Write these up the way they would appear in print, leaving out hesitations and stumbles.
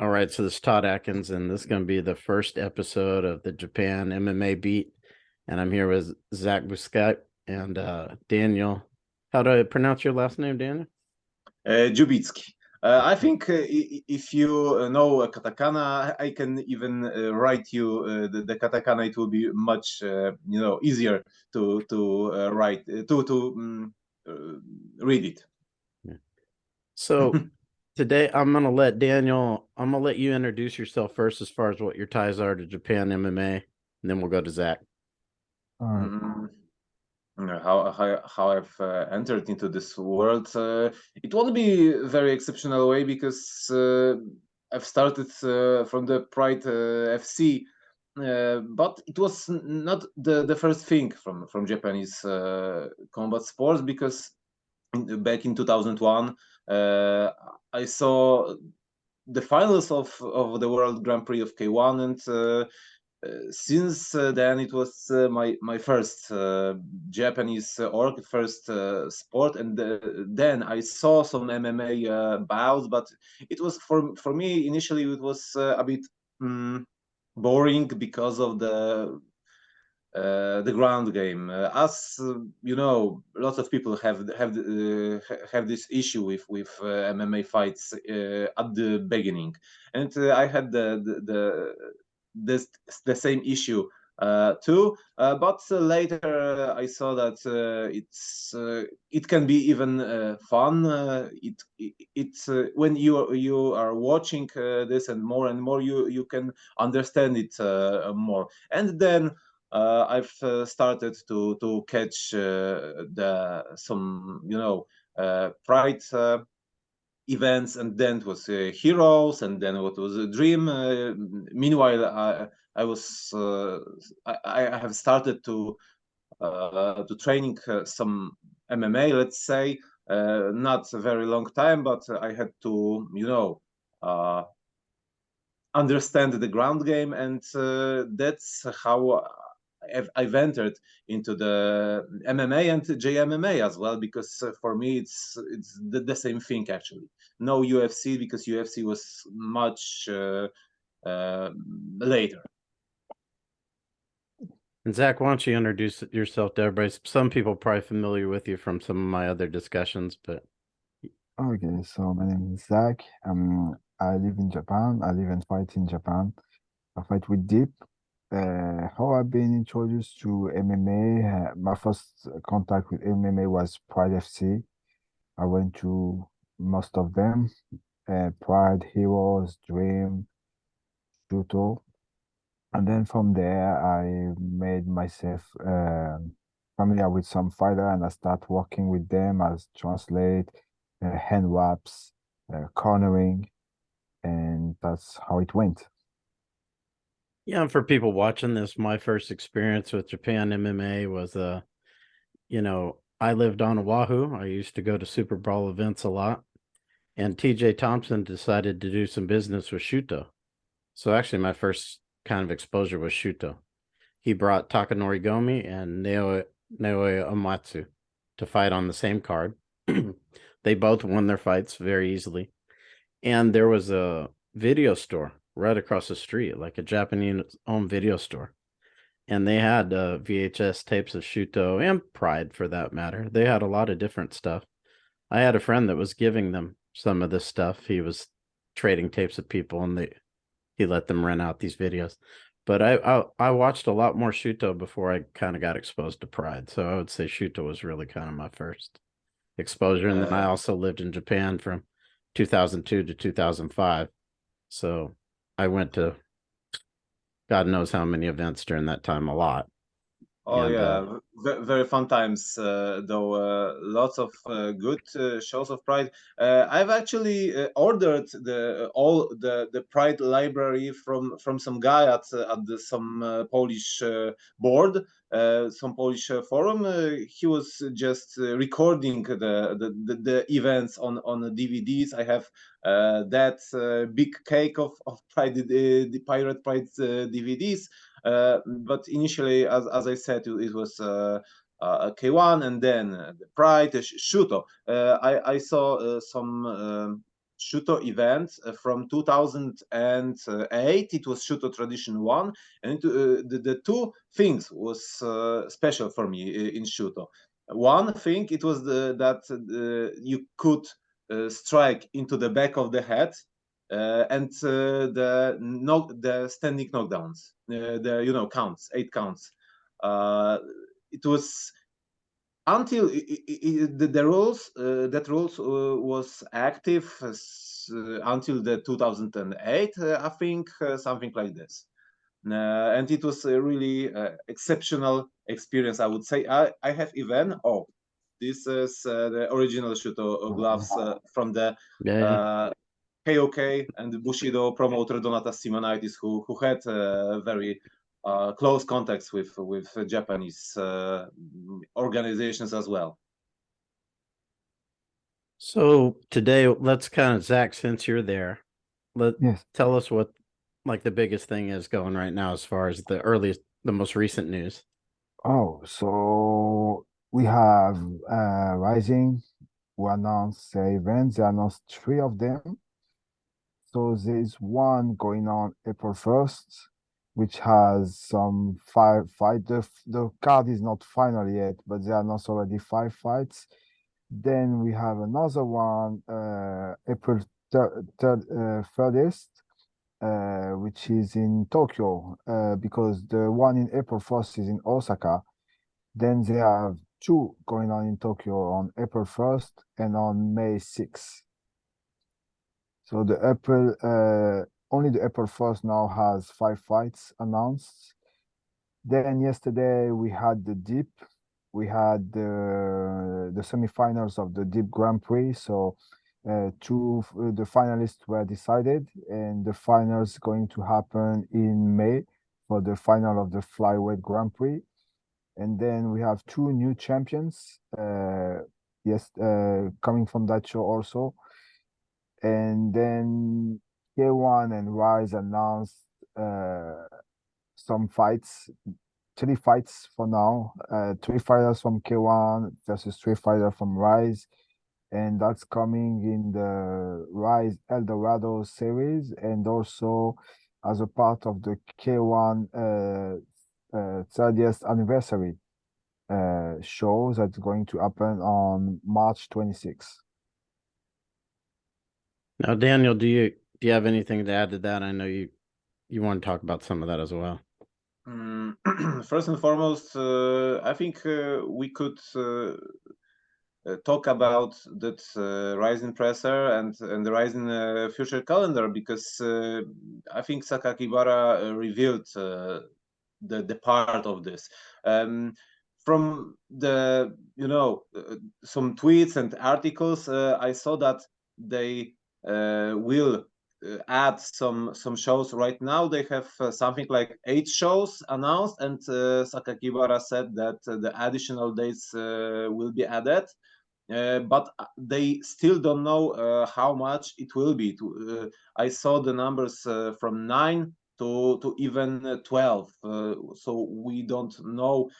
All right, so this is Todd Atkins, and this is going to be the first episode of the Japan MMA Beat. And I'm here with Zach Busquet and Daniel. How do I pronounce your last name, Daniel? Jubicki. I think if you know katakana, I can even write you the katakana. It will be much easier to write read it. Yeah. So today I'm going to let Daniel, I'm going to let you introduce yourself first as far as what your ties are to Japan MMA, and then we'll go to Zach. Mm, how I've entered into this world. It won't be a very exceptional way because I've started from the Pride FC, but it was not the first thing from Japanese combat sports because back in 2001 I saw the finals of the World Grand Prix of K1 and since then it was my first Japanese or first sport, and then I saw some MMA bouts, but it was for me initially it was a bit boring because of the ground game. As you know, lots of people have this issue with MMA fights at the beginning, and I had this the same issue too. But later I saw that it can be even fun. It's when you are watching this and more, you can understand it more, and then I've started to catch the some Pride events, and then it was Heroes, and then what was a Dream. Meanwhile, I was I have started to training some MMA. Let's say not a very long time, but I had to Uh, understand the ground game, and that's how I've entered into the MMA and JMMA as well. Because for me, it's the same thing actually. No UFC because UFC was much later. And Zach, why don't you introduce yourself to everybody? Some people are probably familiar with you from some of my other discussions, but Okay, so my name is Zach. I live in Japan. I live and fight in Japan. I fight with Deep. How I've been introduced to MMA, my first contact with MMA was Pride FC. I went to most of them, Pride, Heroes, Dream, Juto. And then from there, I made myself familiar with some fighter and I start working with them as translate, hand wraps, cornering, and that's how it went. yeah, and for people watching this, my first experience with Japan MMA was I lived on Oahu. I used to go to Super Bowl events a lot, and TJ Thompson decided to do some business with Shuto. So actually my first kind of exposure was Shuto. He brought Takanori Gomi and Naoya Amatsu to fight on the same card. They both won their fights very easily. And there was a video store right across the street, like a Japanese owned video store. And they had VHS tapes of Shuto and Pride for that matter. They had a lot of different stuff. I had a friend that was giving them some of this stuff. He was trading tapes with people, and he let them rent out these videos. But I watched a lot more Shuto before I kind of got exposed to Pride. So I would say Shuto was really kind of my first exposure. And then I Uh, also lived in Japan from 2002 to 2005. So I went to God knows how many events during that time, a lot. Oh And yeah, very fun times. Though lots of good shows of Pride. I've actually ordered the Pride library from some guy at some Polish board, some Polish forum. He was just recording the events on the DVDs. I have that big cake of Pride, the Pirate Pride DVDs. But initially, as I said, it was K1 and then the Pride, Shuto. I saw some Shuto event from 2008. It was Shuto Tradition 1, and the two things was special for me in Shuto. One thing, it was that you could strike into the back of the head, and the standing knockdowns, the counts, 8 counts. It was until the rules that rules was active until the 2008, I think, something like this. And it was a really exceptional experience, I would say. I have even, this is the original Shuto gloves from the Yeah. KOK and Bushido promoter Donata Simonaitis, who had very close contacts with Japanese organizations as well. So today, let's kind of, Zach, since you're there, Yes. tell us what like the biggest thing is going right now as far as the most recent news. Oh, so we have Rising, who announced events. They announced three of them. So there's one going on April 1st, which has some fight. The card is not final yet, but they announced already 5 fights. Then we have another one, April 30th, which is in Tokyo, because the one in April 1st is in Osaka. Then they have two going on in Tokyo on April 1st and on May 6th. So only the April 1st now has 5 fights announced. Then yesterday we had the Deep. We had the semifinals of the Deep Grand Prix. So the finalists were decided, and the finals going to happen in May for the final of the Flyweight Grand Prix. And then we have two new champions, coming from that show also. And then K1 and Rise announced some fights, 3 fights for now. 3 fighters from K1 versus 3 fighters from Rise. And that's coming in the Rise Eldorado series, and also as a part of the K1 30th anniversary show that's going to happen on March 26th. Now, Daniel, do you have anything to add to that? I know you want to talk about some of that as well. First and foremost, I think we could talk about that Rising presser and the Rising future calendar, because I think Sakakibara revealed the part of this. From the some tweets and articles, I saw that they will add some shows. Right now they have something like 8 shows announced, and Sakakibara said that the additional dates will be added. But they still don't know how much it will be. I saw the numbers from 9 to even 12. So we don't know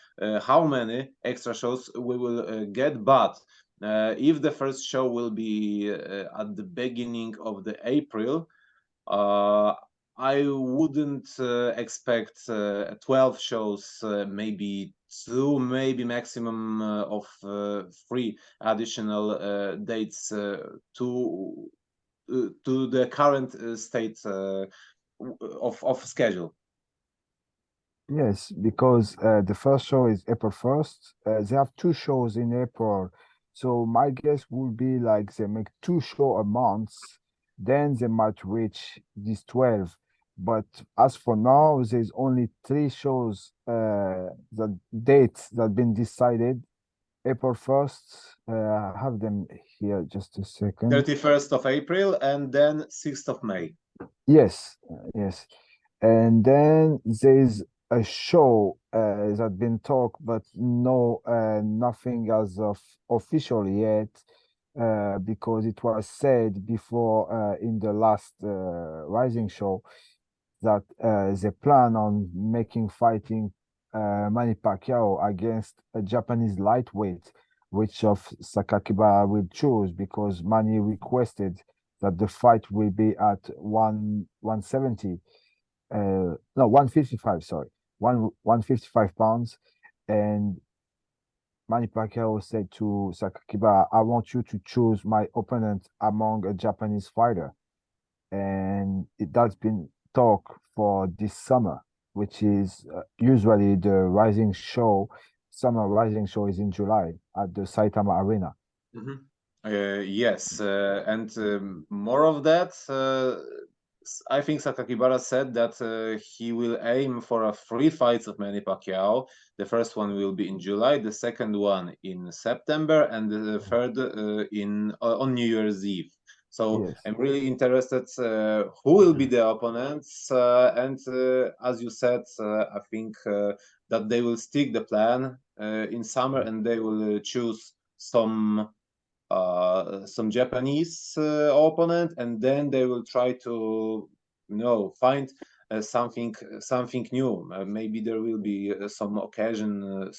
how many extra shows we will get. But if the first show will be at the beginning of the April, I wouldn't expect 12 shows, maybe 2, maybe maximum of 3 additional dates to the current state of schedule. Yes, because the first show is April 1st. They have 2 shows in April. So my guess would be like they make 2 shows a month, then they might reach these 12. But as for now, there's only 3 shows, the dates that been decided. April 1st, I have them here, just a second. 31st of April and then 6th of May. Yes, yes. And then there's a show that been talked, but nothing as of official yet, because it was said before in the last Rising show that they plan on making fighting Manny Pacquiao against a Japanese lightweight, which of Sakakibara will choose because Manny requested that the fight will be at 170, no, 155, sorry, 155 pounds. And Manny Pacquiao said to Sakakiba, I want you to choose my opponent among a Japanese fighter. And that's been talk for this summer, which is usually the Rising Show. Summer Rising Show is in July at the Saitama Arena. Mhm. Yes, and more of that. I think Sakakibara said that he will aim for a 3 fights of Manny Pacquiao. The first one will be in July, the second one in September, and the third in on New Year's Eve. So Yes. I'm really interested who will be the opponents, and as you said, I think that they will stick the plan in summer, and they will choose some Japanese opponent, and then they will try to find something new. Maybe there will be some occasion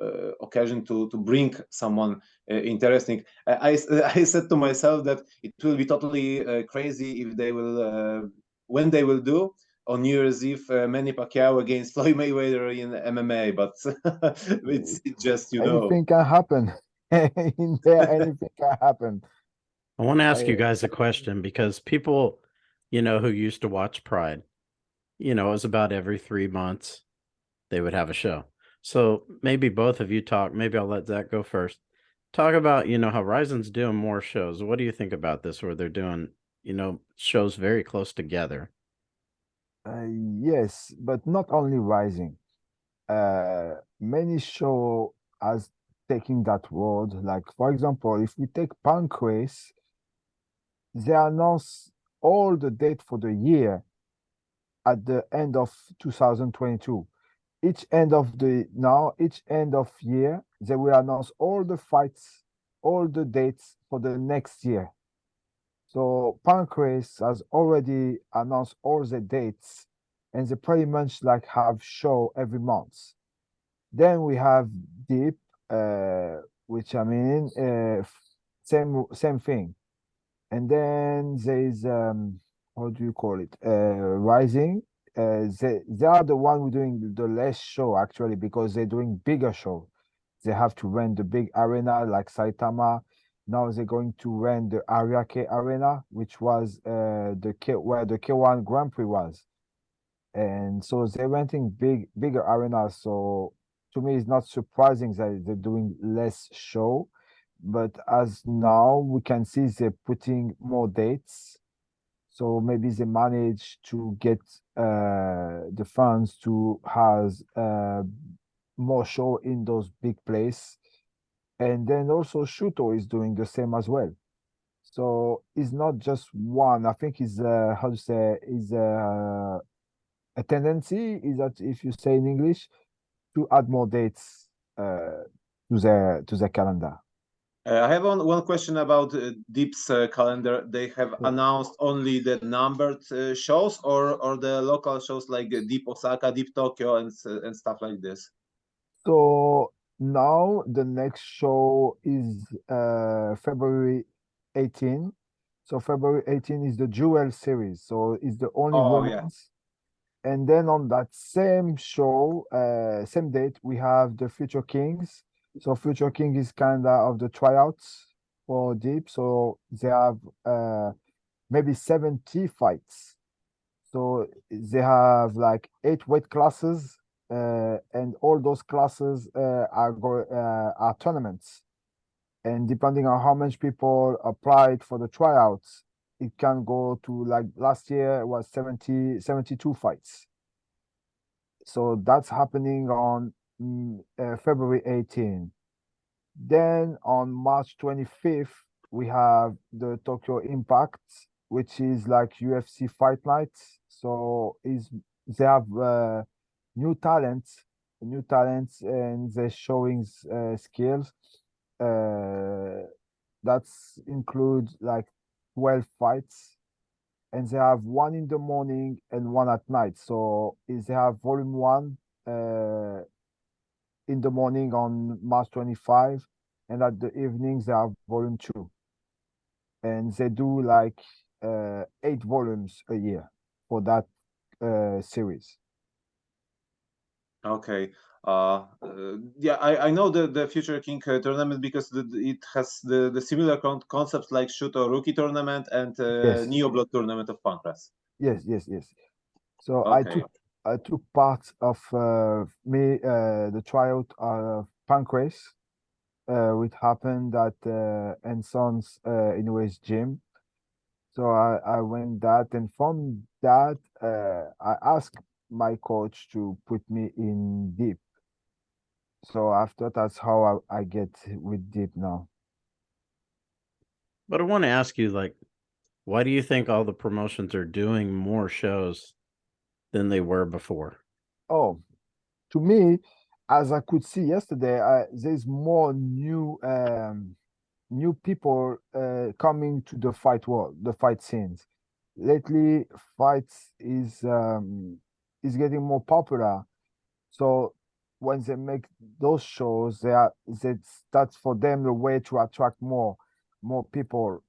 to bring someone interesting. I said to myself that it will be totally crazy if they will when they will do on New Year's Eve Manny Pacquiao against Floyd Mayweather in MMA, but it's just Anything can happen. In there, anything can happen. I want to ask you I guys a question because people, who used to watch Pride, it was about every 3 months they would have a show. So maybe both of you talk. Maybe I'll let Zach go first. Talk about, how Ryzen's doing more shows. What do you think about this where they're doing, shows very close together? Yes, but not only Rising. Many show as taking that road. Like for example, if we take Pancrase, they announce all the date for the year at the end of 2022. Each end of year, they will announce all the fights, all the dates for the next year. So Pancrase has already announced all the dates, and they pretty much like have show every month. Then we have Deep, which I mean, same thing. And then there's how do you call it? Rising. They are the one who doing the less show actually because they're doing bigger show. They have to rent the big arena like Saitama. Now they're going to rent the Ariake Arena, which was where the K1 Grand Prix was. And so they're renting bigger arenas. So to me, it's not surprising that they're doing less show. But as now we can see they're putting more dates. So maybe they manage to get the fans to has more show in those big places. And then also Shuto is doing the same as well. So it's not just one. I think it's how to say is a tendency is that if you say in English to add more dates to their calendar. I have one question about Deep's calendar. They have announced only the numbered shows, or the local shows like Deep Osaka, Deep Tokyo, and stuff like this. So now the next show is February 18. So February 18 is the Jewel series. So it's the only Oh yeah. women's. And then on that same show, same date, we have the Future Kings. So Future King is kind of the tryouts for Deep. So they have maybe 70 fights. So they have like 8 weight classes, and all those classes are tournaments. And depending on how much people applied for the tryouts, it can go to like last year it was 72 fights. So that's happening on February 18. Then on March 25th, we have the Tokyo Impact, which is like UFC Fight Night. So is they have new talents, and they're showing skills. Uh, that's include like 12 fights, and they have one in the morning and one at night. So is they have volume one in the morning on March 25, and at the evenings they have volume two. and they do like 8 volumes a year for that series. Okay. Yeah, I know the Future King tournament because it has the similar concepts like Shuto Rookie Tournament and Yes, Neo Blood Tournament of Pancras. yes. So Okay. I took part of the tryout of Pancrase, which happened at Enson's Inouye's gym. So I went that, and from that I asked my coach to put me in deep. So after that's how I get with deep now. But I want to ask you, like, why do you think all the promotions are doing more shows than they were before? Oh, to me, as I could see yesterday, there's more new people coming to the fight world, the fight scenes. Lately, fights is getting more popular. So when they make those shows, that's for them the way to attract more people,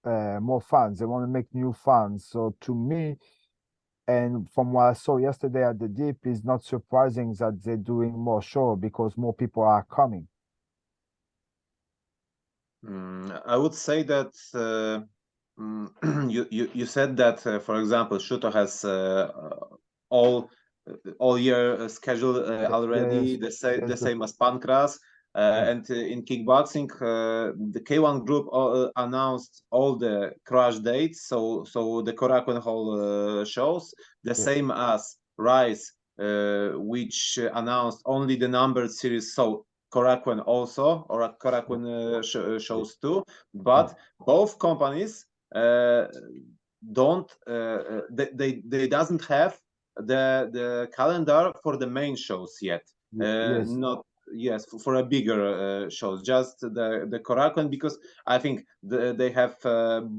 more fans. They want to make new fans. So to me, and from what I saw yesterday at the Deep, it's not surprising that they're doing more show because more people are coming. I would say that you said that, for example, Shuto has all all year schedule Yes, already, the yes, same as Pancras. yes, And in kickboxing, the K1 group announced all the crash dates, so the Korakuen Hall shows, the yeah, same as Rise, which announced only the numbered series. So Korakuen also, or yeah, Korakuen yeah, shows too, yeah, but both companies don't they doesn't have the calendar for the main shows yet. yes, Not yes for a bigger shows, just the Korakuen, because I think they have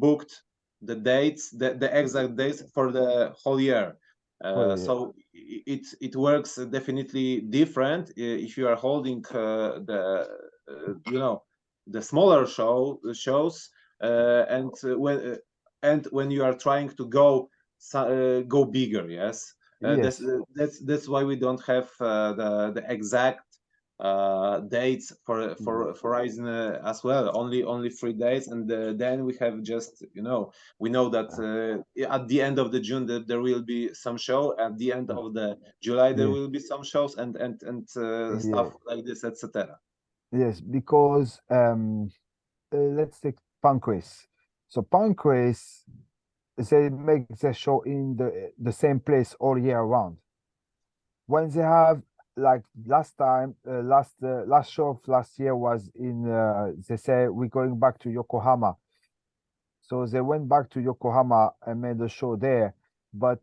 booked the dates, the exact dates for the whole year. oh, yeah, So it works definitely different if you are holding the you know the smaller shows and when you are trying to go bigger. Yes, yes, that's why we don't have the exact dates mm, for Ryzen as well. Only 3 days, and then we have just we know that at the end of the June that there will be some show. At the end of the July there yeah, will be some shows and yeah, stuff like this, etc. yes, because let's take Pancrase. So Pancrase, they make their show in the same place all year round. When they have like last time, last show of last year was in they say we're going back to Yokohama. So they went back to Yokohama and made a show there. But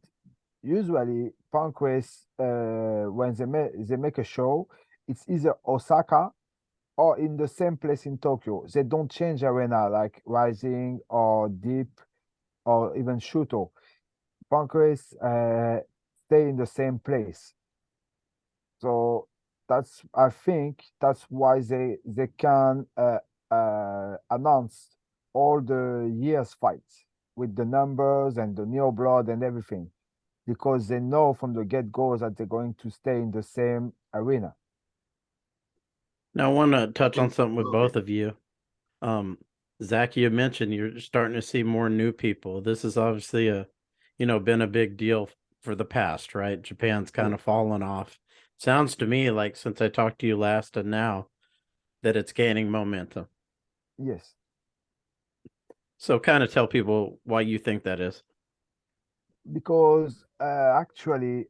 usually Pancrase, when they make a show, it's either Osaka or in the same place in Tokyo. They don't change arena like Rising or Deep or even Shuto. Pancrase stay in the same place. So I think that's why they can announce all the year's fights with the numbers and the Neo Blood and everything because they know from the get-go that they're going to stay in the same arena. Now, I want to touch Okay. on something with Okay. both of you. Um, Zach, you mentioned you're starting to see more new people. This is obviously been a big deal for the past, right? Japan's kind Yeah. of fallen off. Sounds to me like since I talked to you last and now that it's gaining momentum. Yes, So kind of tell people why you think that is. because actually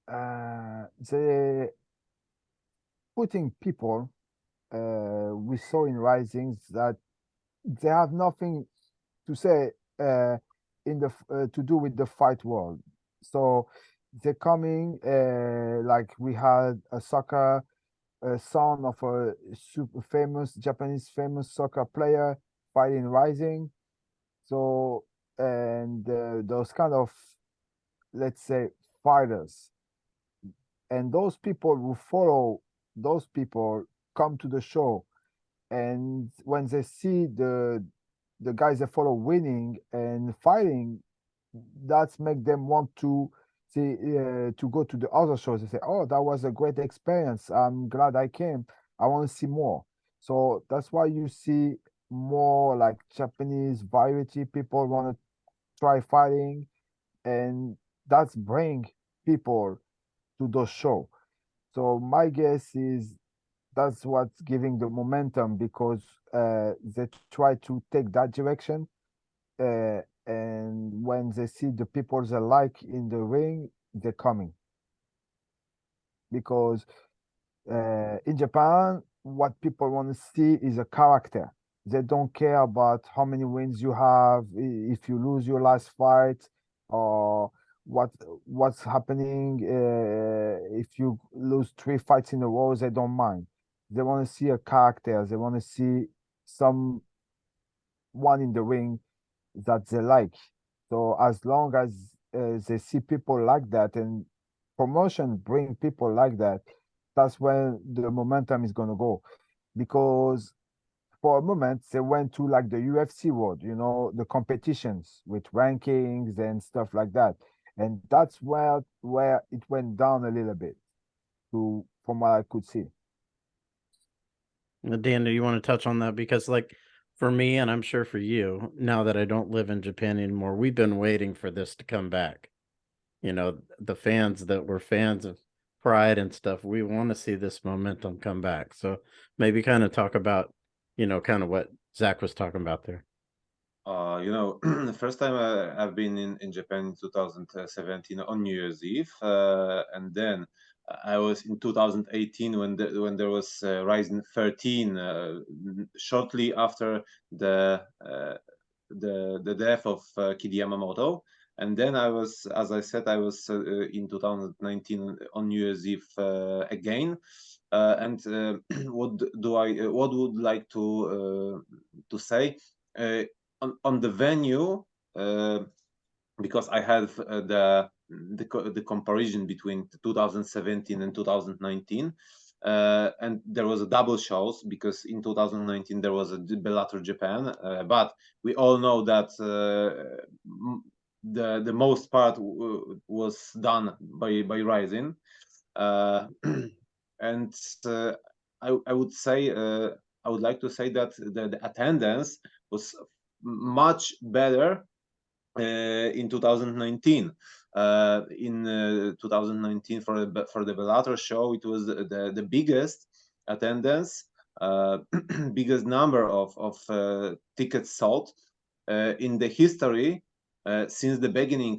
they putting people we saw in Risings that they have nothing to say in to do with the fight world. So they're coming like we had a soccer son of a super famous Japanese famous soccer player fighting Rising. So and those kind of let's say fighters and those people who follow those people come to the show and when they see the guys that follow winning and fighting, that's make them want to see to go to the other shows and say, "Oh, that was a great experience. I'm glad I came. I want to see more." So that's why you see more like Japanese variety people want to try fighting, and that's bring people to those show. So my guess is that's what's giving the momentum because they try to take that direction. And when they see the people they like in the ring, they're coming. Because in Japan, what people want to see is a character. They don't care about how many wins you have, if you lose your last fight, or what what's happening. If you lose 3 fights in a row, they don't mind. They want to see a character. They want to see someone in the ring that they like. So as long as they see people like that and promotion bring people like that, that's when the momentum is going to go. Because for a moment they went to like the UFC world, the competitions with rankings and stuff like that, and that's where it went down a little bit to from what I could see. Dan, do you want to touch on that? Because, like, for me, and I'm sure for you, now that I don't live in Japan anymore, we've been waiting for this to come back. The fans that were fans of Pride and stuff, we want to see this momentum come back. So maybe kind of talk about, kind of what Zach was talking about there. The first time I've been in Japan in 2017 on New Year's Eve, and then I was in 2018 when there was Rising 13, shortly after the death of Kid Yamamoto. And then I was, as I said, I was in 2019 on New Year's Eve again. And what would like to say? On the venue, because I have the comparison between 2017 and 2019, and there was a double shows because in 2019 there was a Bellator Japan, but we all know that the most part was done by Rising, and I would say I would like to say that the attendance was much better in 2019. In 2019 for the Bellator show, it was the biggest attendance, biggest number of tickets sold in the history since the beginning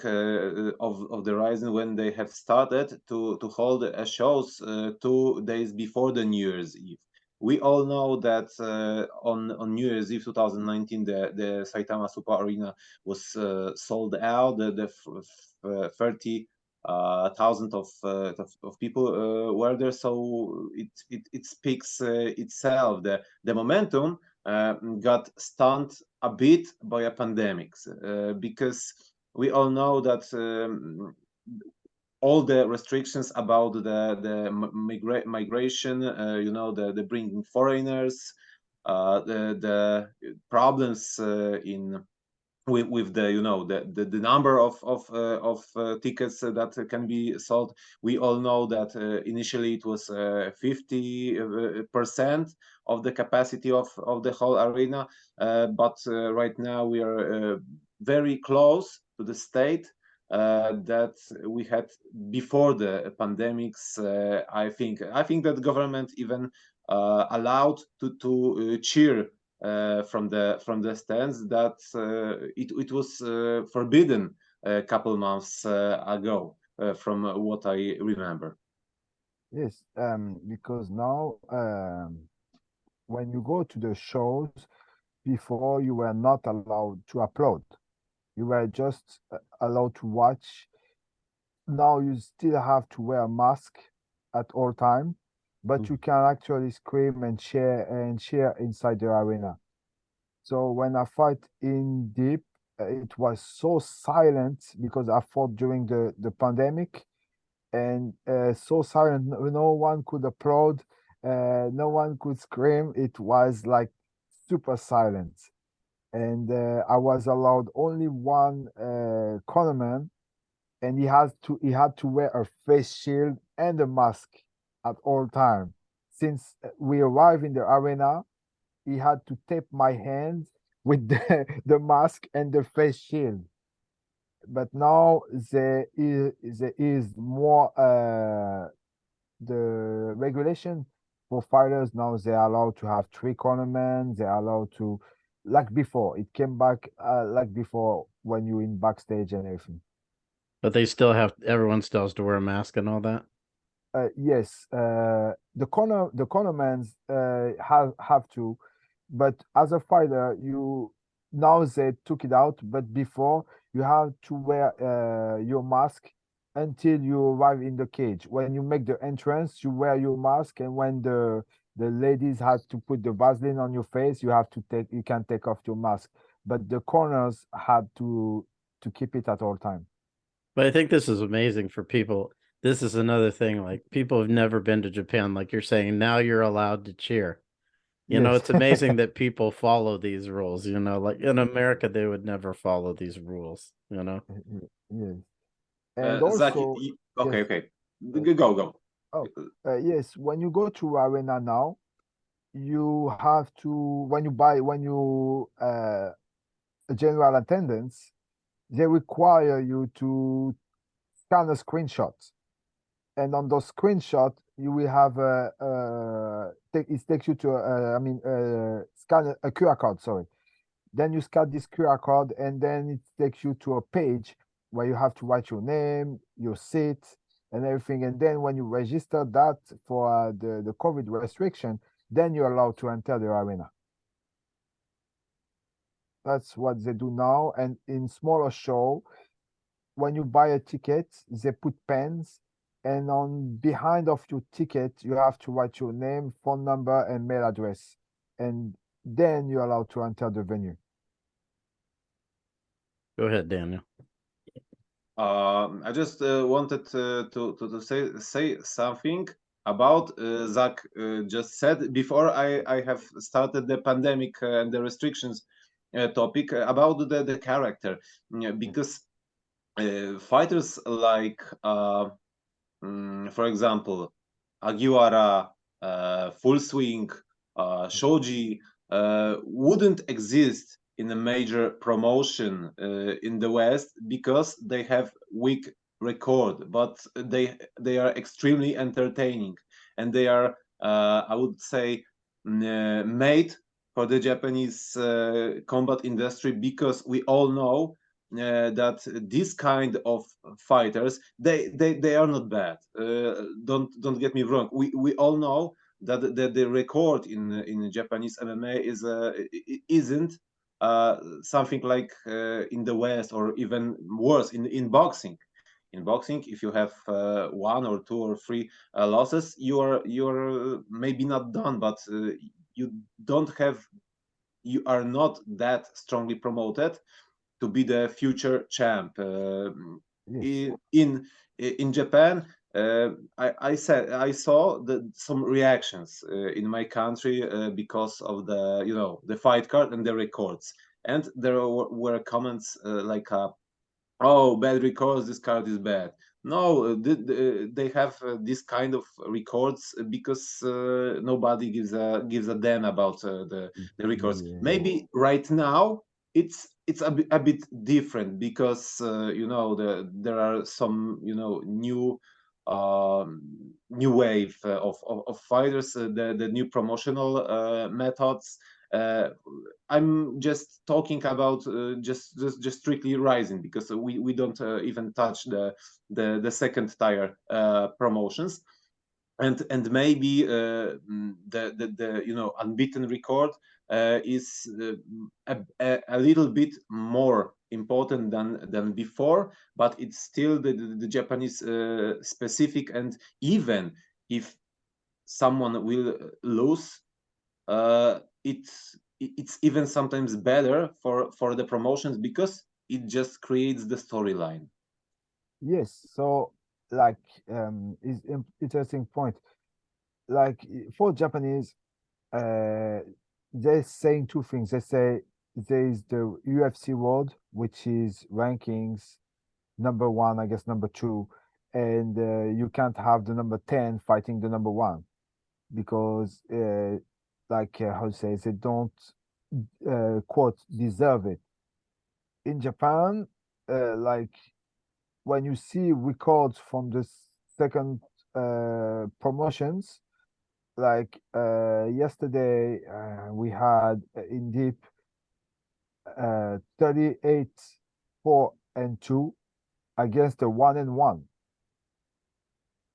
of the Rising, when they have started to hold shows 2 days before the New Year's Eve. We all know that on New Year's Eve 2019, the Saitama Super Arena was sold out. The 30,000 of people were there, so it speaks itself. The momentum got stunned a bit by a pandemic, because we all know that all the restrictions about the migration, the bringing foreigners, the problems in with the the number of tickets that can be sold. We all know that initially it was 50% of the capacity of the whole arena, but right now we are very close to the state that we had before the pandemics. I think that government even allowed to cheer from the stands that it was forbidden a couple months ago, from what I remember. Yes, because now when you go to the shows, before you were not allowed to upload. You were just allowed to watch. Now you still have to wear a mask at all time, but you can actually scream and cheer inside the arena. So when I fight in deep, it was so silent because I fought during the pandemic, and so silent. No one could applaud, no one could scream. It was like super silent. and I was allowed only one cornerman, and he had to wear a face shield and a mask at all time. Since we arrived in the arena, he had to tape my hands with the mask and the face shield. But now there is more the regulation for fighters. Now they're allowed to have three cornermen. They're allowed to, like before, it came back like before when you in backstage and everything. But everyone still has to wear a mask and all that. Yes, the cornermen have to, but as a fighter, you now they took it out. But before, you have to wear your mask until you arrive in the cage. When you make the entrance, you wear your mask, and when the ladies have to put the Vaseline on your face, you can take off your mask. But the corners had to keep it at all time. But I think this is amazing for people. This is another thing. Like people have never been to Japan, like you're saying. Now you're allowed to cheer. Yes. It's amazing that people follow these rules. Like in America, they would never follow these rules. Yes. And Zach, also, okay, yes. okay, uh, go. Oh, yes. When you go to arena now, you have to when you general attendance, they require you to scan a screenshot, and on those screenshot you will have it takes you to scan a QR code. Sorry. Then you scan this QR code, and then it takes you to a page where you have to write your name, your seat, and everything. And then when you register that for the COVID restriction, then you're allowed to enter the arena. That's what they do now. And in smaller show, when you buy a ticket, they put pens, and on behind of your ticket, you have to write your name, phone number, and mail address. And then you're allowed to enter the venue. Go ahead, Daniel. I just wanted to say something about Zach just said before I have started the pandemic and the restrictions topic about the character. Because fighters like for example, Aguara, Full Swing, Shoji wouldn't exist in a major promotion in the West because they have weak record, but they are extremely entertaining, and they are, I would say, made for the Japanese combat industry, because we all know that this kind of fighters, they are not bad. Don't get me wrong. We all know that the record in Japanese MMA isn't something like in the West, or even worse in boxing. In boxing, if you have one or two or three losses, you're maybe not done, but you don't have you are not that strongly promoted to be the future champ. Yes. In Japan, I saw some reactions in my country because of the fight card and the records, and there were comments like oh, bad records, this card is bad. No, they have this kind of records because nobody gives a damn about the records. Yeah. Maybe right now it's a bit different, because there are some new wave of fighters, the new promotional methods. uh, I'm just talking about just strictly rising, because we don't even touch the second tier promotions, and maybe the unbeaten record is a little bit more important than before, but it's still the Japanese specific, and even if someone will lose, it's even sometimes better for the promotions, because it just creates the storyline. Yes. So, like, is interesting point. Like for Japanese, uh, they're saying two things. They say there is the UFC World, which is rankings number one, I guess number two, and you can't have the number 10 fighting the number one because, like how to say, they don't quote deserve it. In Japan, like when you see records from the second promotions, like yesterday we had in deep 38 4-2 against the 1-1.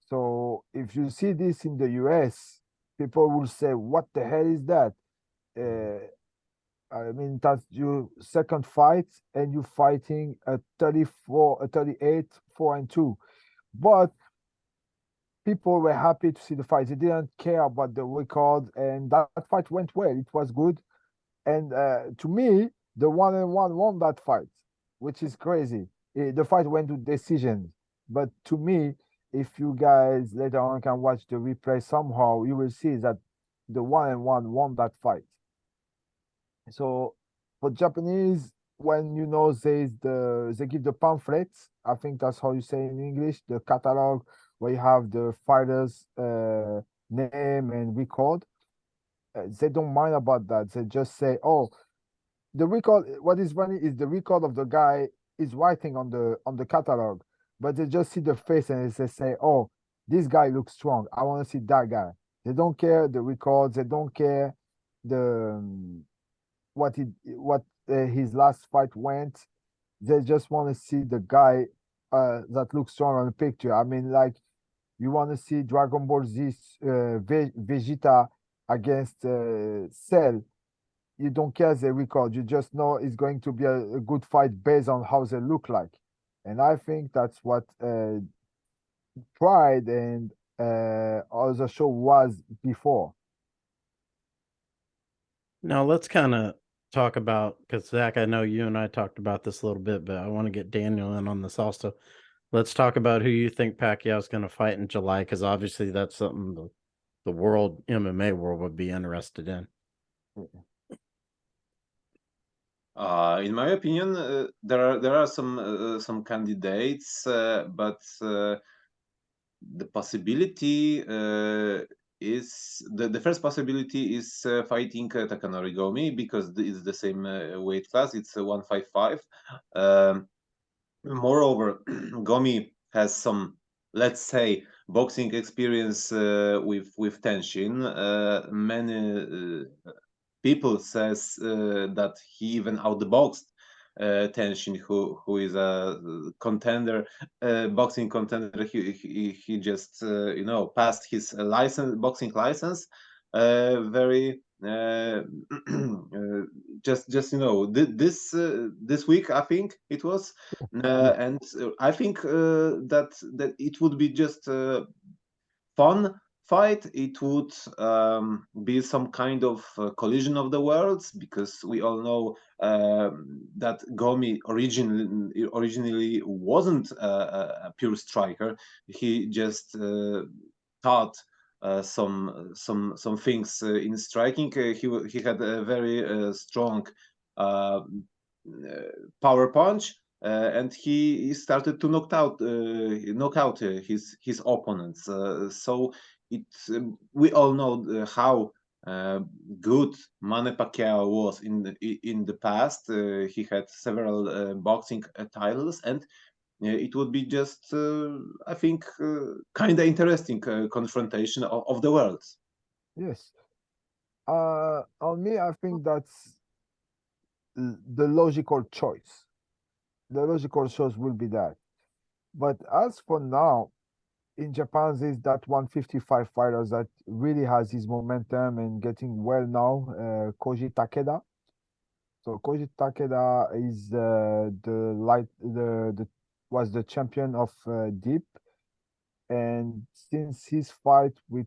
So if you see this in the US, people will say, "What the hell is that?" I mean, that's your second fight, and you fighting a 34, a 38, 4-2. But people were happy to see the fight. They didn't care about the record, and that fight went well. It was good. And to me, the 1-1 won that fight, which is crazy. The fight went to decision. But to me, if you guys later on can watch the replay somehow, you will see that the 1-1 won that fight. So for Japanese, when you know they give the pamphlets, I think that's how you say in English, the catalog where you have the fighters' name and record. They don't mind about that. They just say, "Oh, the record." What is funny is the record of the guy is writing on the catalog, but they just see the face and they say, "Oh, this guy looks strong. I want to see that guy." They don't care the records. They don't care the what his last fight went. They just want to see the guy that looks strong on the picture. I mean, like you want to see Dragon Ball Z Vegeta against Cell. You don't care the record. You just know it's going to be a good fight based on how they look like. And I think that's what Pride and other show was before. Now let's kind of talk about, because Zach, I know you and I talked about this a little bit, but I want to get Daniel in on this also. Let's talk about who you think Pacquiao's going to fight in July, because obviously that's something the world MMA world would be interested in. In my opinion, there are some candidates, but the possibility is the first possibility is fighting Takanori Gomi because it's the same weight class. It's 155. Moreover, Gomi has some, let's say, boxing experience with Tenshin. Many people says that he even outboxed Tenshin, who is a contender, boxing contender. He just passed his boxing license very just this week I think it was, and I think that it would be just fun fight. It would be some kind of collision of the worlds because we all know that Gomi originally wasn't a pure striker. He just taught some things in striking. He had a very strong uh, power punch, and he started to knock out his opponents. So it we all know how good Manny Pacquiao was in the past. He had several boxing titles, and it would be just I think kind of interesting confrontation of the worlds. Yes. On me, I think that's the logical choice. The logical choice will be that. But as for now, in Japan, there's that 155 fighter that really has his momentum and getting well now, Koji Takeda. So Koji Takeda is the was the champion of Deep, and since his fight with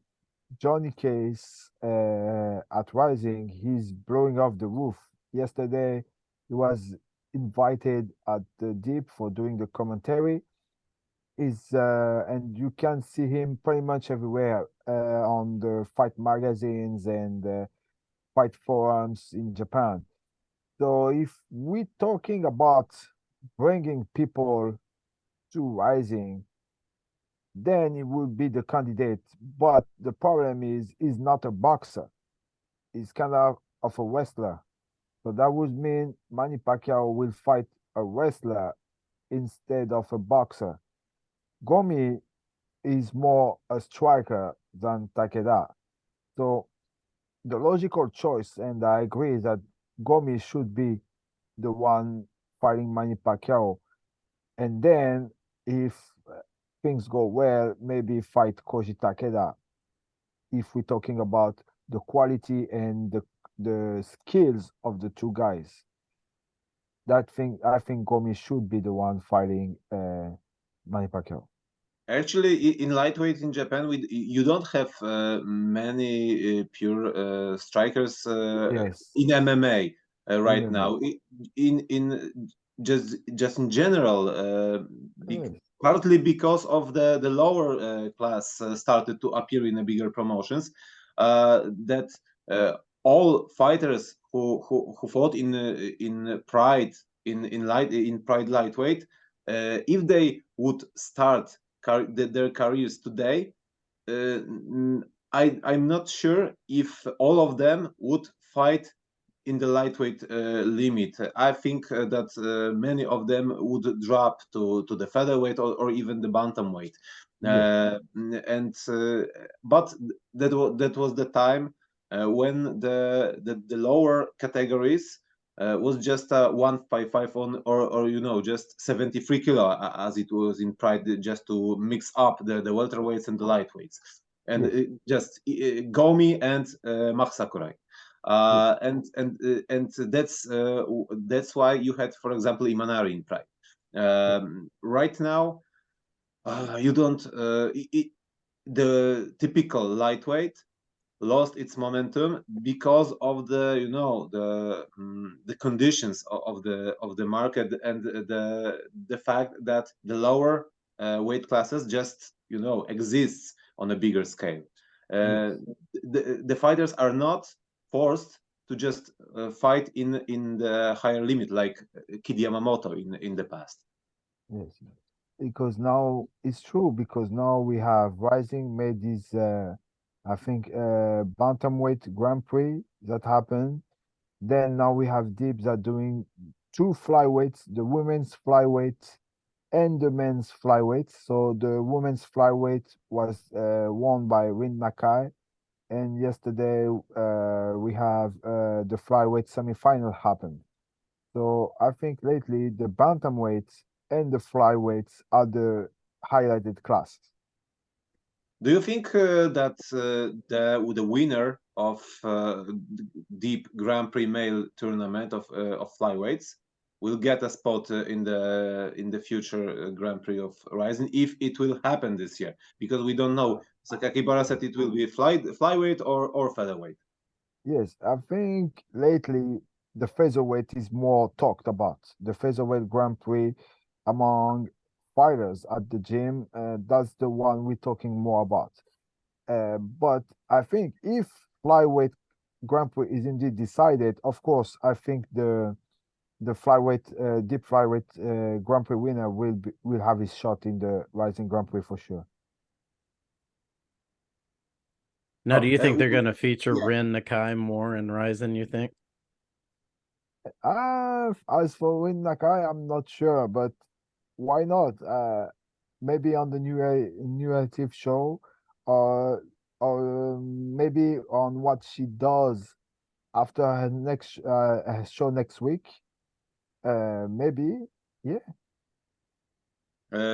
Johnny Case at Rising, he's blowing off the roof. Yesterday, he was invited at the Deep for doing the commentary. Is and you can see him pretty much everywhere on the fight magazines and fight forums in Japan. So if we're talking about bringing people to rising, then it would be the candidate. But the problem is, he's not a boxer. He's kind of a wrestler. So that would mean Manny Pacquiao will fight a wrestler instead of a boxer. Gomi is more a striker than Takeda. So the logical choice, and I agree, is that Gomi should be the one fighting Manny Pacquiao. And then if things go well, maybe fight Koji Takeda. If we're talking about the quality and the skills of the two guys, that thing I think Gomi should be the one fighting Manny Pacquiao. Actually, in lightweight in Japan, you don't have many pure strikers Yes, in MMA right MMA. now. In just in general, Yes, partly because of the lower class started to appear in the bigger promotions, that all fighters who fought in Pride in Pride lightweight, if they would start their careers today, I'm not sure if all of them would fight in the lightweight limit. I think that many of them would drop to the featherweight or even the bantamweight. yes, And but that was the time when the lower categories was just 155 on or just 73 kilo as it was in Pride, just to mix up the welterweights and the lightweights, and yes, just Gomi and Max Sakurai. yes, And that's why you had, for example, Imanari in Pride. yes, Right now, you don't. The typical lightweight lost its momentum because of the conditions of the market, and the fact that the lower weight classes just exists on a bigger scale. yes, uh, the fighters are not forced to just fight in the higher limit like Kid Yamamoto in the past. yes. Because now it's true, because now we have Rising made this I think bantamweight Grand Prix that happened. Then now we have Deeps that doing two flyweights, the women's flyweight and the men's flyweight. So the women's flyweight was won by Rin Nakai, and yesterday we have the flyweight semifinal happened. So I think lately the bantamweights and the flyweights are the highlighted classes. Do you think that the winner of Deep Grand Prix Male tournament of flyweights will get a spot in the future Grand Prix of Rising, if it will happen this year? Because we don't know. Sakakibara said it will be flyweight or featherweight. Yes, I think lately the featherweight is more talked about. The featherweight Grand Prix among fighters at the gym, that's the one we're talking more about. But I think if flyweight Grand Prix is indeed decided, of course, I think the flyweight, deep flyweight Grand Prix winner will have his shot in the Rising Grand Prix for sure. Now, do Oh, you think they're going to feature yeah. Ren Nakai more in Ryzen, you think? As for Win Nakai, I'm not sure, but why not? Maybe on the new active show, or maybe on what she does after her next her show next week. Maybe, yeah,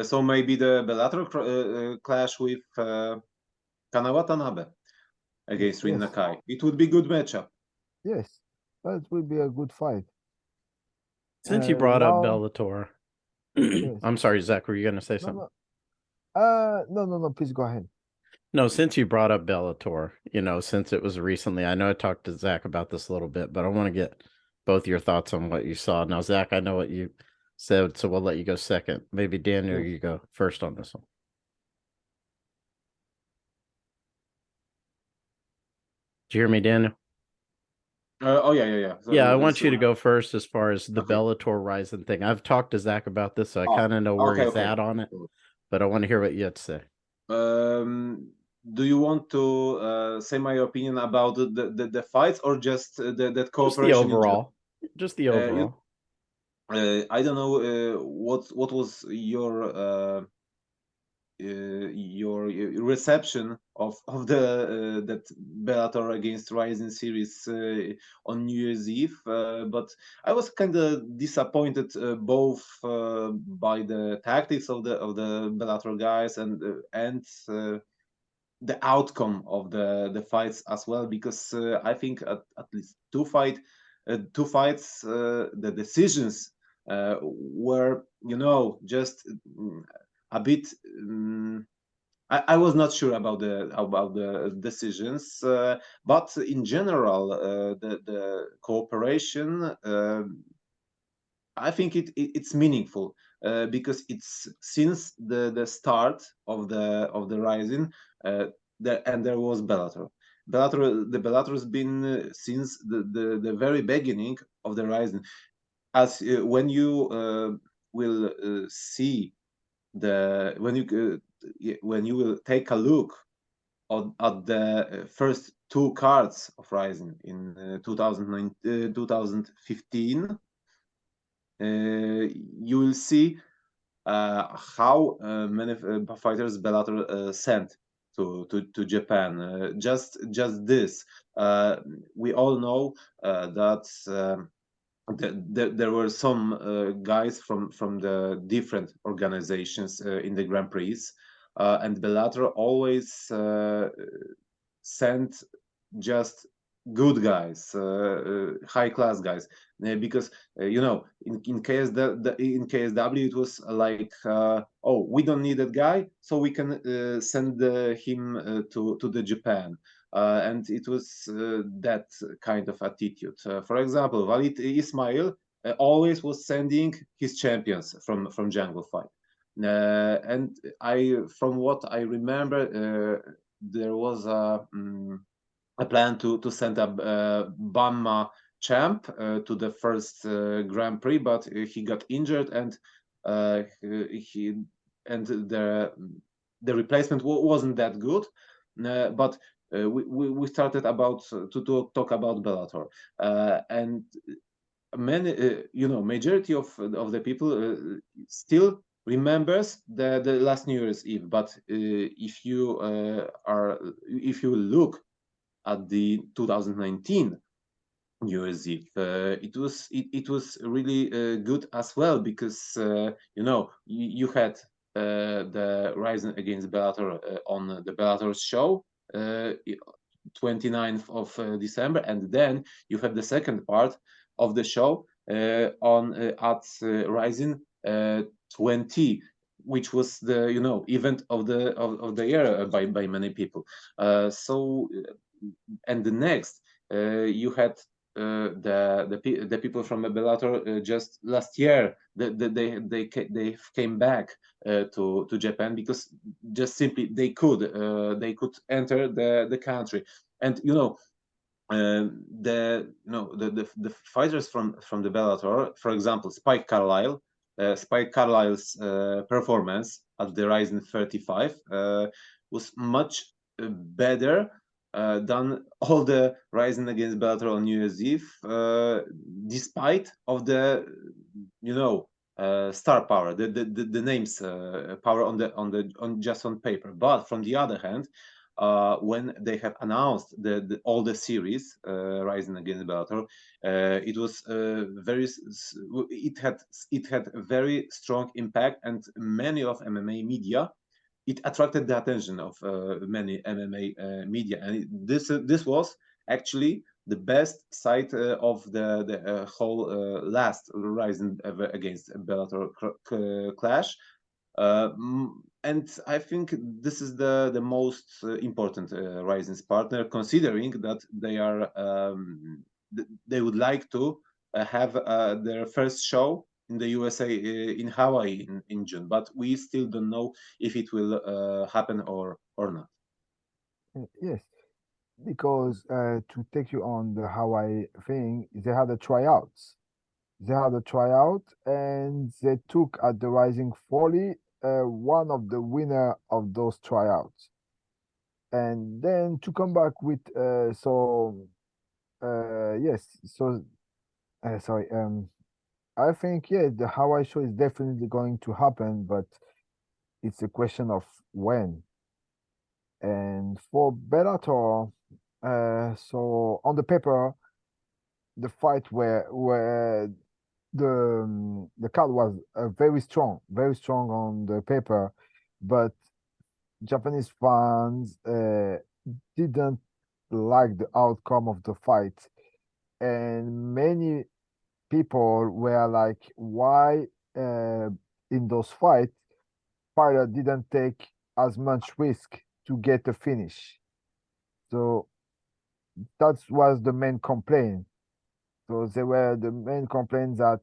So maybe the Bellator clash with Kanawatanabe against Rin yes, Nakai. It would be good matchup. yes, that will be a good fight. Since you brought up Now, Bellator, yes, I'm sorry, Zach, were you going to say no, something? no, no, please go ahead. No, since you brought up Bellator, since it was recently, I know I talked to Zach about this a little bit, but I want to get both your thoughts on what you saw. Now, Zach, I know what you said, so we'll let you go second. Maybe Daniel, Yes, you go first on this one. Did you hear me, Daniel? Oh yeah. Yeah, I want So, you to go first as far as the okay. Bellator Rising thing. I've talked to Zach about this, so I Oh, kind of know where okay, he's okay. at on it, but I want to hear what you have to say. Do you want to say my opinion about the fights, or just that Just the cooperation in general? overall. Just the overall. I don't know what was your reception of the that Bellator against Rising series on New Year's Eve, but I was kind of disappointed both by the tactics of the Bellator guys and the outcome of the fights as well, because I think at least two fights the decisions were just a bit. I was not sure about the decisions, but in general, the cooperation. I think it's meaningful because it's since the start of the Rising, and there was Bellator. The Bellator has been since the very beginning of the Rising. As when you will see the when you will take a look at the first two cards of Rising in 2015, you will see how many fighters Bellator sent to Japan. Just this, we all know that. There were some guys from the different organizations in the Grand Prix, and Bellator always sent just good guys, high class guys, because in in KSW it was like oh, we don't need that guy, so we can send him to the Japan. And it was that kind of attitude. For example, Walid Ismail always was sending his champions from Jungle Fight. And from what I remember, there was a plan to send a Bama champ to the first Grand Prix, but he got injured, and he and the replacement wasn't that good. But we started about to talk about Bellator, and many majority of the people still remembers the last New Year's Eve. But if you look at the 2019 New Year's Eve, it was really good as well, because you had the Rising against Bellator on the Bellator show, 29th of December, and then you had the second part of the show on at Rising 20, which was the event of the year by many people. And the next you had the people from Bellator just last year. They came back to Japan, because just simply they could enter the country. And the fighters from the Bellator, for example, Spike Carlisle's performance at the Rising 35 was much better than all the Rising against Bellator on New Year's Eve, despite of the star power, the names power on just on paper. But from the other hand, when they have announced all the series Rising against Bellator, it was it had a very strong impact, and many of MMA media. It attracted the attention of many MMA media, and this was actually the best side of the whole last Rising against Bellator clash. And I think this is the most important Rising's partner, considering that they would like to have their first show in the USA in Hawaii in June, but we still don't know if it will happen or not. Yes. because to take you on the Hawaii thing, they had a tryouts. They had a tryout, and they took at the Rising Folly one of the winner of those tryouts. And then to come back with yes, so sorry, I think yeah, the Hawaii show is definitely going to happen, but it's a question of when. And for Bellator, so on the paper, the fight where the card was very strong on the paper, but Japanese fans didn't like the outcome of the fight, and many people were like, "Why in those fights, fighter didn't take as much risk to get a finish?" So that was the main complaint. So they were the main complaints that,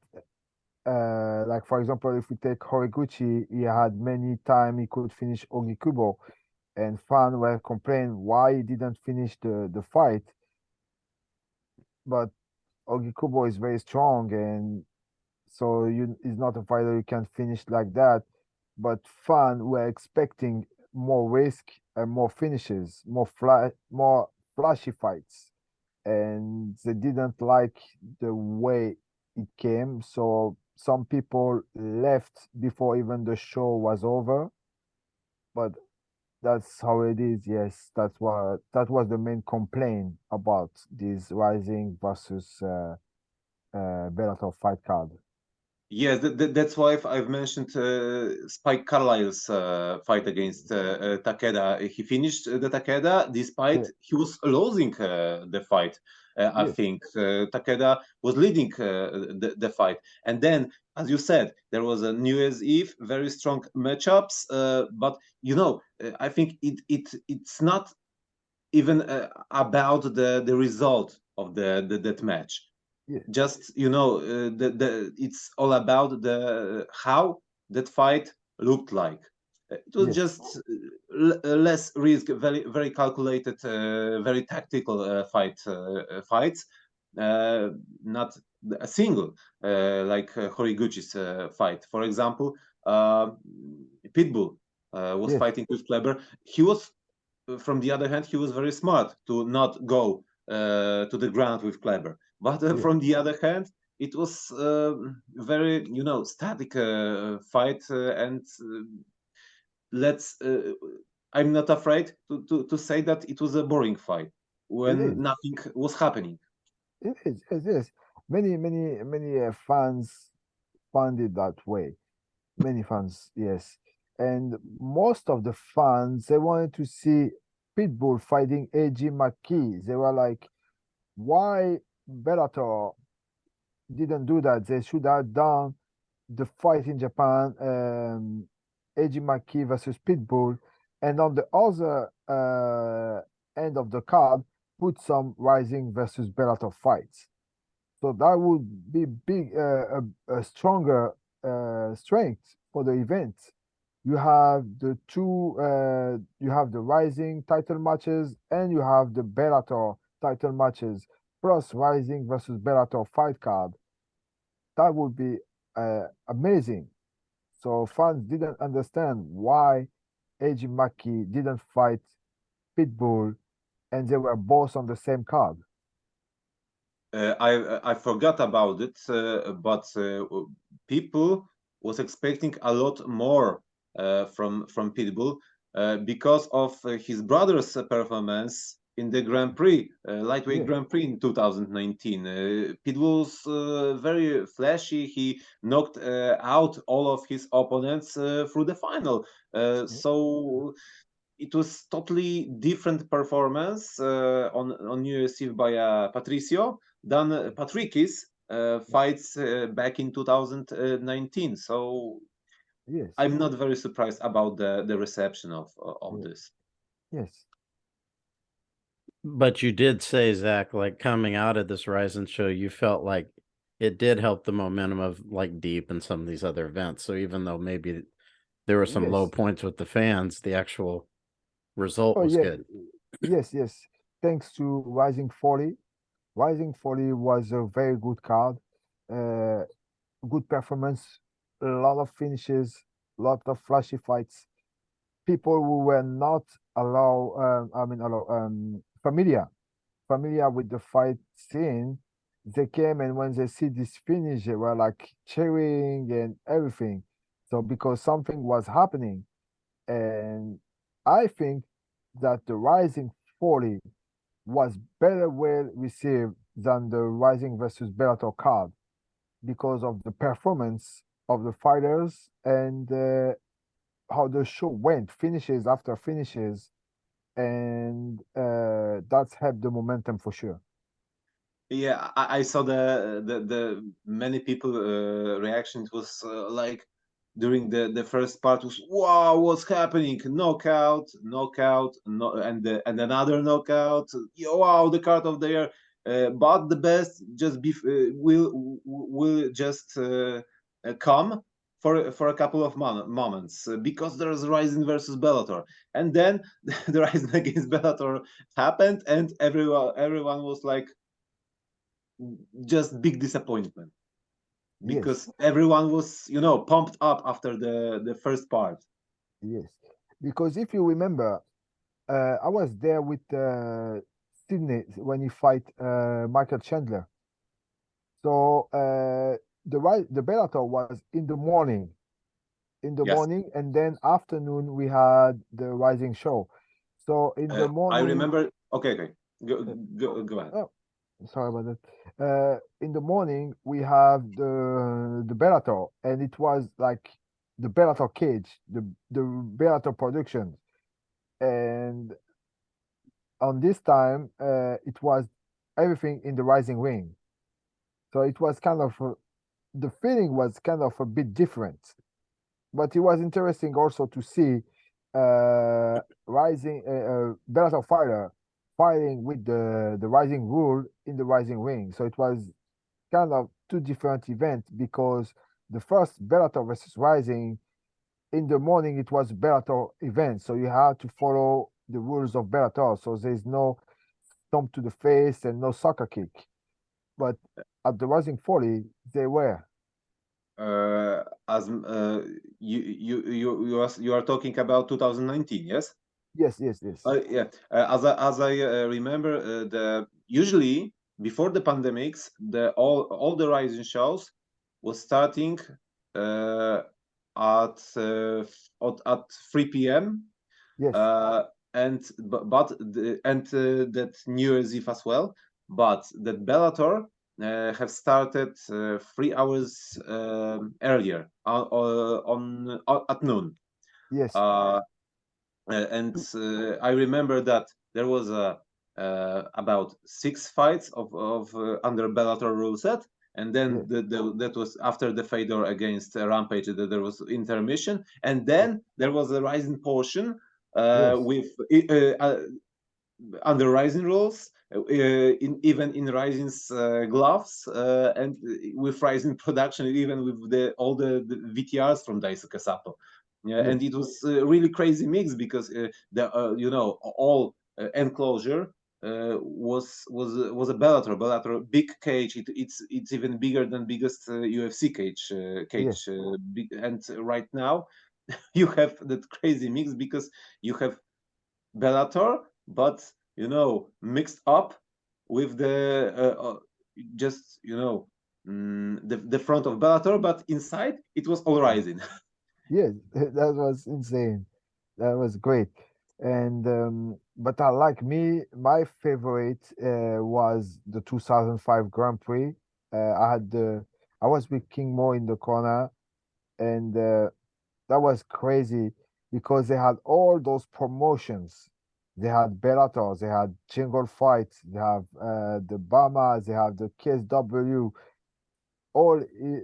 like for example, if we take Horiguchi, he had many time he could finish Ogikubo, and fans were complaining why he didn't finish the fight. But Ogikubo is very strong, and so you is not a fighter you can finish like that. But fans were expecting more risk and more finishes, more flashy fights, and they didn't like the way it came. So some people left before even the show was over. But that's how it is. Yes, that was the main complaint about this Rising versus Bellator fight card. Yes, that's why I've mentioned Spike Carlyle's fight against Takeda. He finished the Takeda despite Yeah, he was losing the fight. I yes, think Takeda was leading the fight, and then, as you said, there was a New Year's Eve, very strong matchups. But I think it's not even about the result of that match. yeah, Just it's all about the how that fight looked like. It was yes, just less risk, very very calculated, very tactical fights, uh, not a single like Horiguchi's fight. For example, uh, Pitbull was yes, fighting with Kleber. He was, from the other hand, he was very smart to not go to the ground with Kleber. But yeah, from the other hand, it was very, static fight, and let's. I'm not afraid to say that it was a boring fight it when is. nothing was happening. It is. It is. Many fans found it that way. Many fans, yes. And most of the fans, they wanted to see Pitbull fighting AG McKee. They were like, why Bellator didn't do that? They should have done the fight in Japan, AG McKee versus Pitbull. And on the other end of the card, put some Rising versus Bellator fights. So that would be a stronger strength for the event. You have you have the Rising title matches, and you have the Bellator title matches, plus Rising versus Bellator fight card. That would be amazing. So fans didn't understand why AJ Maki didn't fight Pitbull, and they were both on the same card. I forgot about it, but people was expecting a lot more from Pitbull because of his brother's performance in the Grand Prix, lightweight Yeah, Grand Prix in 2019. Pitbull was very flashy. He knocked out all of his opponents through the final. yeah, So it was totally different performance on New Year's Eve by Patricio than Patrikis fights back in 2019. So yes, I'm not very surprised about the reception of yeah, this. yes, But you did say, Zach, like coming out of this Ryzen show, you felt like it did help the momentum of like Deep and some of these other events. So even though maybe there were some low yes. points with the fans, the actual result Oh was yeah, good. yes, yes. thanks to Rising 40. Rising 40 was a very good card, uh, good performance, a lot of finishes, a lot of flashy fights. People who were not familiar with the fight scene, they came and when they see this finish, they were like cheering and everything. So because something was happening, and I think that the Rising 40 was better well received than the Rising versus Bellator card because of the performance of the fighters and how the show went, finishes after finishes, and that's helped the momentum for sure. Yeah, I saw the many people reaction. It was like during the first part was, wow, what's happening? Knockout, knockout, no, and another knockout. Yeah, wow, the card of the year. But the best just will just come for a couple of moments because there's Ryzen versus Bellator, and then the Ryzen against Bellator happened, and everyone was like just big disappointment Yes, because everyone was pumped up after the first part. yes. Because if you remember, I was there with Sydney when he fight Michael Chandler. So the Bellator was in the Yes, morning, and then afternoon we had the Rising show. So in the I morning, remember. Okay, go uh, go ahead. oh, sorry about that. In the morning we have the Bellator, and it was like the Bellator cage, the Bellator production, and on this time it was everything in the Rising Ring. So it was kind of the feeling was kind of a bit different, but it was interesting also to see Rising Bellator fighter fighting with the Rising rule in the Rising Ring. So it was kind of two different events because the first Bellator versus Rising in the morning it was Bellator event, so you had to follow the rules of Bellator. So there's no stomp to the face and no soccer kick. But at the Rising 40, they were. As you are talking about 2019, yes? Yes, yes, yes, Yeah. As I remember, the usually before the pandemics, the all the rising shows was starting uh, at at 3 p.m. yes, uh, and that New Year's Eve as well. But that Bellator have started 3 hours earlier at noon. yes, Uh, and I remember that there was about 6 fights of under Bellator rule set, and then yes, that was after the Fedor against Rampage. That there was intermission, and yes, then there was a rising portion yes, with under rising rules. Even in Ryzen's gloves and with Ryzen production, even with all the VTRs from Daisuke Sato. Yeah, yes, and it was a really crazy mix because the all enclosure was a Bellator big cage. It's even bigger than biggest UFC yes, cage. And right now you have that crazy mix because you have Bellator, but mixed up with the just the front of Bellator, but inside it was all yes, Rising. yes. That was insane. That was great. And but I like me, my favorite was the 2005 Grand Prix. I was with King Mo in the corner, and that was crazy because they had all those promotions. They had Bellator, they had Jingle Fight, they have the Bama, they have the KSW,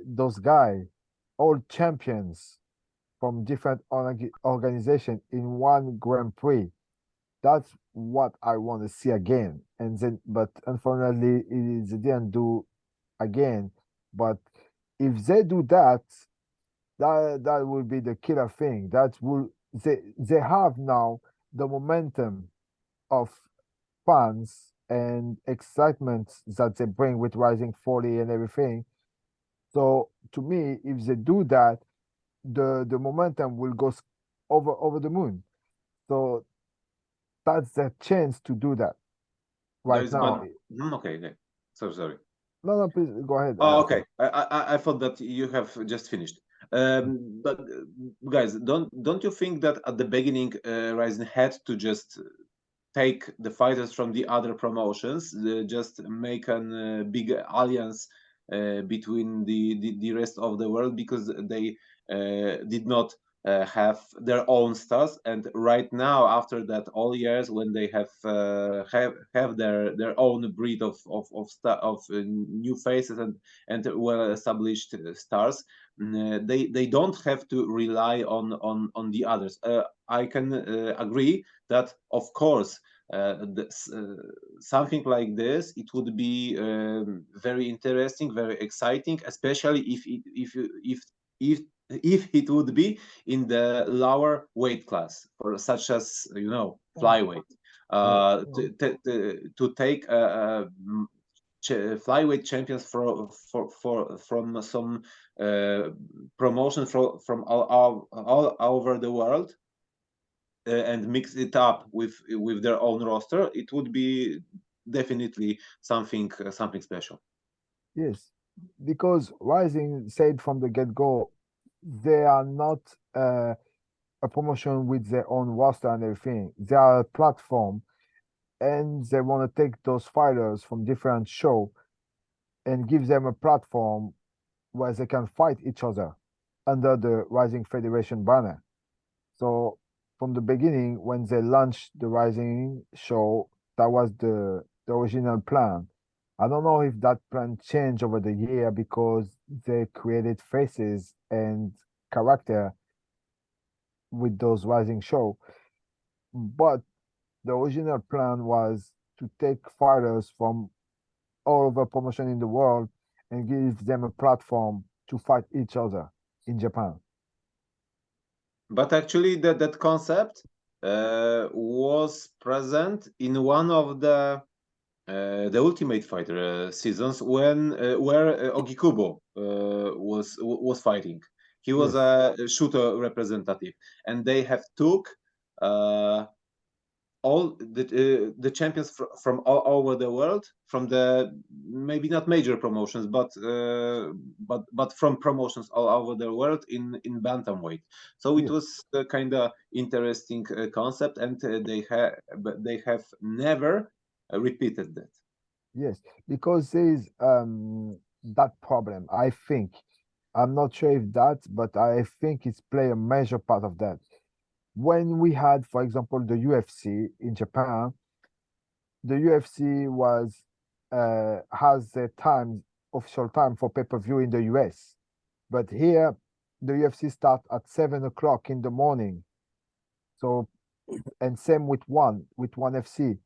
those guys, all champions from different organizations in one Grand Prix. That's what I want to see again. And then, but unfortunately, they didn't do again. But if they do that, that will be the killer thing. That will they have now the momentum of fans and excitement that they bring with Rising 40 and everything. So to me, if they do that, the momentum will go over the moon. So that's the chance to do that There right is, but now. okay, okay. So sorry. No, no, please go ahead. Oh, After. okay. I thought that you have just finished. But guys, don't you think that at the beginning, Ryzen had to just take the fighters from the other promotions, just make an big alliance between the rest of the world, because they did not have their own stars. And right now, after that all years, when they have their own breed of new faces and well established stars, they don't have to rely on the others. I can agree that, of course, something like this, it would be very interesting, very exciting, especially if it would be in the lower weight class, for such as flyweight. To take flyweight champions from some promotion from all over the world, and mix it up with their own roster, it would be definitely something special. Yes, because Rising said from the get-go, they are not a promotion with their own roster and everything. They are a platform, and they want to take those fighters from different show and give them a platform where they can fight each other under the Rising Federation banner. So from the beginning, when they launched the Rising show, that was the original plan. I don't know if that plan changed over the year because they created faces and character with those Rising show. But the original plan was to take fighters from all over promotion in the world and give them a platform to fight each other in Japan. But actually, that concept was present in one of the Ultimate Fighter seasons, where Ogikubo was fighting. He was Yes, a shooter representative, and they have took all the champions from all over the world, from the maybe not major promotions, but from promotions all over the world in bantamweight. So it yes, was a kind of interesting concept, and they have never repeated that. yes. Because there is that problem. I think I'm not sure if that, but I think it's play a major part of that. When we had, for example, the UFC in Japan, the UFC was has the time official time for pay-per-view in the US. But here the UFC start at 7 o'clock in the morning. So and same with one FC.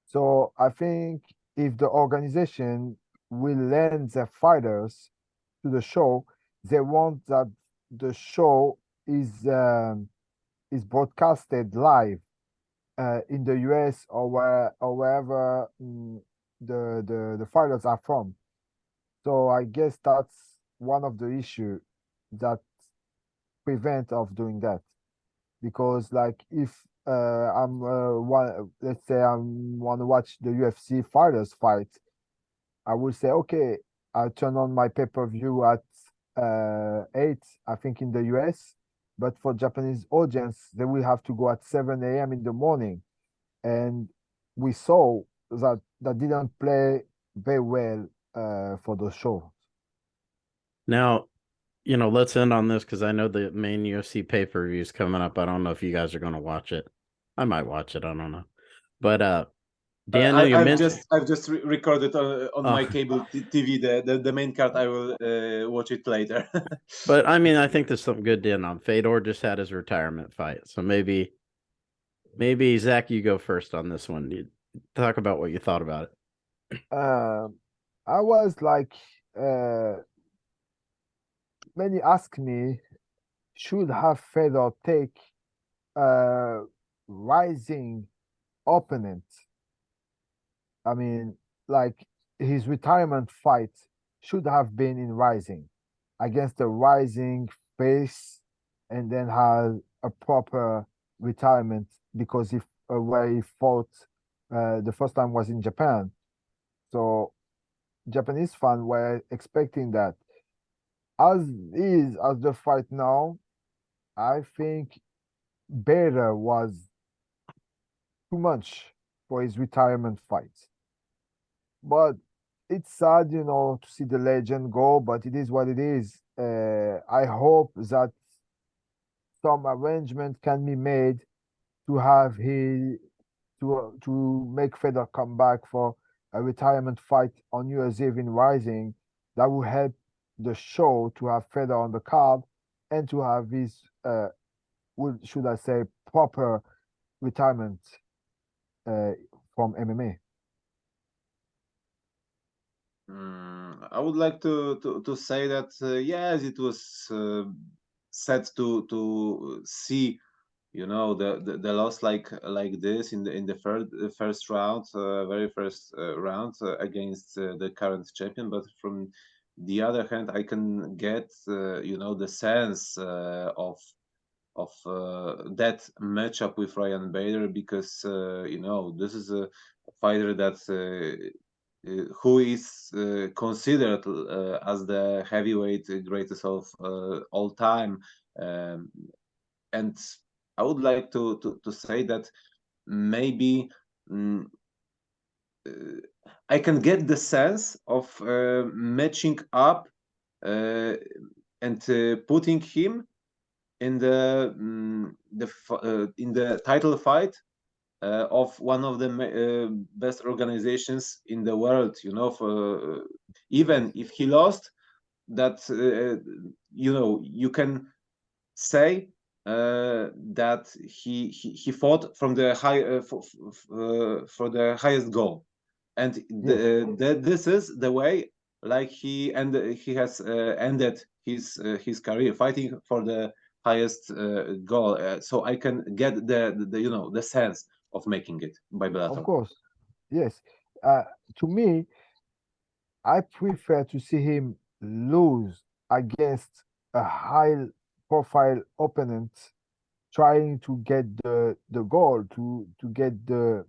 So I think if the organization will lend their fighters to the show, they want that the show is broadcasted live in the US or wherever the fighters are from. So I guess that's one of the issue that prevent of doing that. Because like if I'm one, let's say I want to watch the UFC fighters fight, I will say okay, I'll turn on my pay-per-view at 8, I think in the US, but for Japanese audience, they will have to go at 7 a.m. in the morning, and we saw that that didn't play very well for the show. Now, let's end on this because I know the main UFC pay-per-view is coming up. I don't know if you guys are going to watch it. I might watch it. I don't know. But Daniel, you mentioned. I've just recorded on my Oh, cable TV the main card. I will watch it later. but I mean, I think there's something good to end on. Fedor just had his retirement fight, so maybe Zach, you go first on this one. You talk about what you thought about it. I was like, uh, many ask me, should have Fedor take a rising opponent I mean, like his retirement fight should have been in Rising against the Rising face, and then had a proper retirement because if where he fought the first time was in Japan. So Japanese fans were expecting that. As is as the fight now, I think Bader was too much for his retirement fight. But it's sad, to see the legend go, but it is what it is. I hope that some arrangement can be made to have he to make Fedor come back for a retirement fight on New Year's Eve in Rising. That will help the show to have Fedor on the card and to have his should I say proper retirement uh, from MMA. I would like to say that yes, it was sad to see the loss like this in the first round, very first round against the current champion. But from the other hand, I can get the sense of that matchup with Ryan Bader, because this is a fighter that who is considered as the heavyweight greatest of all time. Um, and I would like to say that maybe mm, I can get the sense of matching up uh, and putting him in in the title fight of one of the best organizations in the world. For even Yes, if he lost, that you can say that he fought from the high for the highest goal, and yes, this is the way like he has ended his career fighting for the highest goal. So I can get the sense of making it by of Bellator. course. Yes. Uh, to me, I prefer to see him lose against a high profile opponent trying to get the goal to get the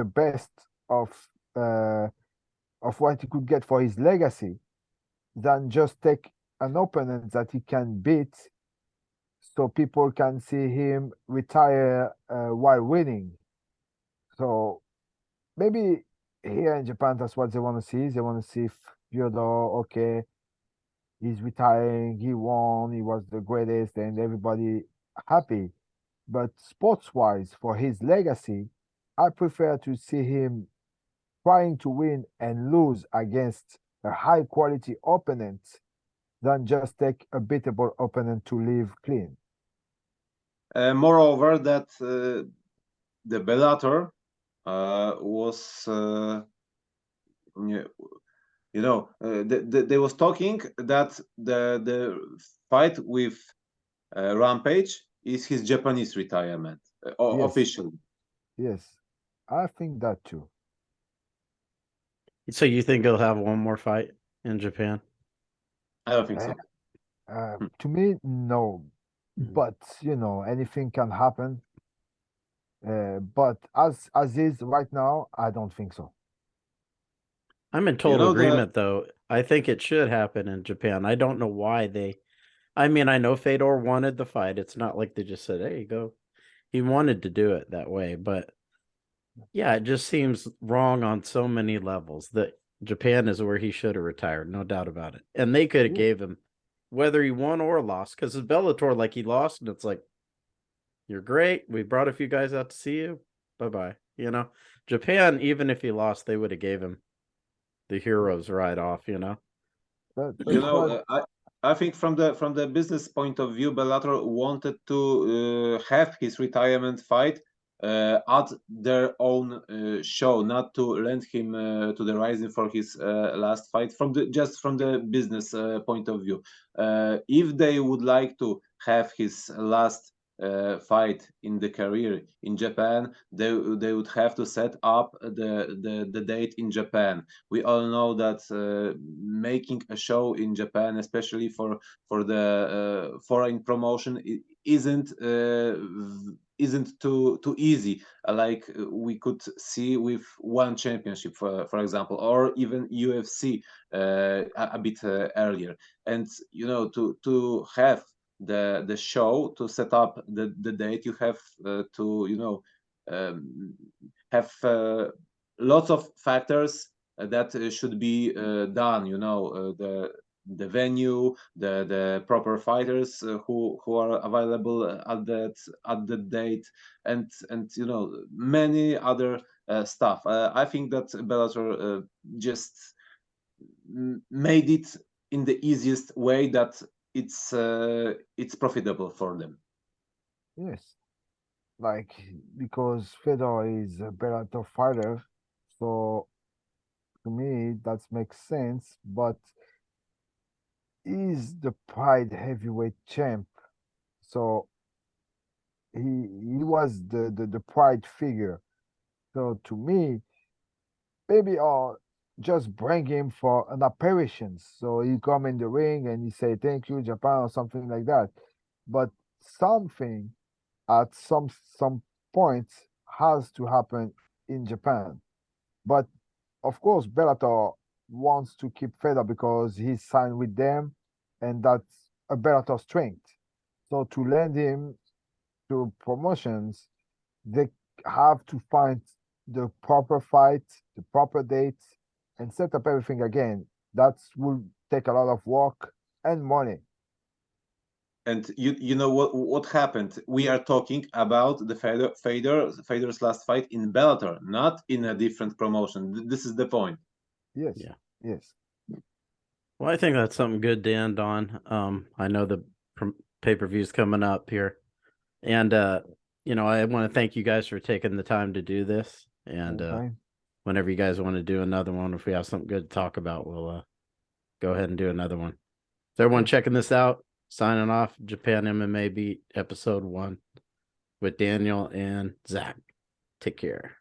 best uh of what he could get for his legacy than just take an opponent that he can beat so people can see him retire while winning. So maybe here in Japan, that's what they want to see. They want to see Fyodor, okay, he's retiring, he won, he was the greatest, and everybody happy. But sports wise, for his legacy, I prefer to see him trying to win and lose against a high quality opponent than just take a beatable opponent to live clean. Moreover, that the Bellator was they was talking that the fight with Rampage is his Japanese retirement Yes, officially. yes, I think that too. So you think he'll have one more fight in Japan? I don't think Uh, so. Hmm. to me, no, Mhm. but anything can happen. But as is right now, I don't think so. I'm in You total know the agreement, though. I think it should happen in Japan. I don't know why they. I mean, I know Fedor wanted the fight. It's not like they just said, "Hey, go." He wanted to do it that way, but yeah, it just seems wrong on so many levels that Japan is where he should have retired, no doubt about it. And they could have Yeah, gave him whether he won or lost, because his Bellator, like he lost, and it's like, you're great. We brought a few guys out to see you. Bye bye. Japan, even if he lost, they would have gave him the heroes right off. you that's know what. I think from the business point of view, Bellator wanted to have his retirement fight at their own show, not to lend him to the Rising for his last fight. From the business point of view, if they would like to have his last fight in the career in Japan, they would have to set up the date in Japan. We all know that making a show in Japan, especially for the foreign promotion, isn't too easy. Like we could see with one championship, for example, or even UFC a bit earlier. And to have the show, to set up the date, you have to um, have lots of factors that should be done. The venue, the proper fighters who are available at the date, and many other stuff. I think that Bellator just made it in the easiest way that it's profitable for them. Yes, like because Fedor is a Bellator fighter, so to me that makes sense. But he's the Pride heavyweight champ, so he was the Pride figure. So to me, maybe just bring him for an apparition. So he come in the ring and he say thank you Japan or something like that. But something at some point has to happen in Japan. But of course, Bellator wants to keep Fedor because he's signed with them, and that's a Bellator strength. So to lend him to promotions, they have to find the proper fight, the proper dates, and set up everything again. That will take a lot of work and money. And you know what happened? We are talking about the Fedor's last fight in Bellator, not in a different promotion. This is the point. Yes, Yeah. yes. Well, I think that's something good to end on. I know the pay-per-view's coming up here. And I want to thank you guys for taking the time to do this. And Okay. whenever you guys want to do another one, if we have something good to talk about, we'll go ahead and do another one. So everyone checking this out, signing off, Japan MMA Beat episode 1 with Daniel and Zach. Take care.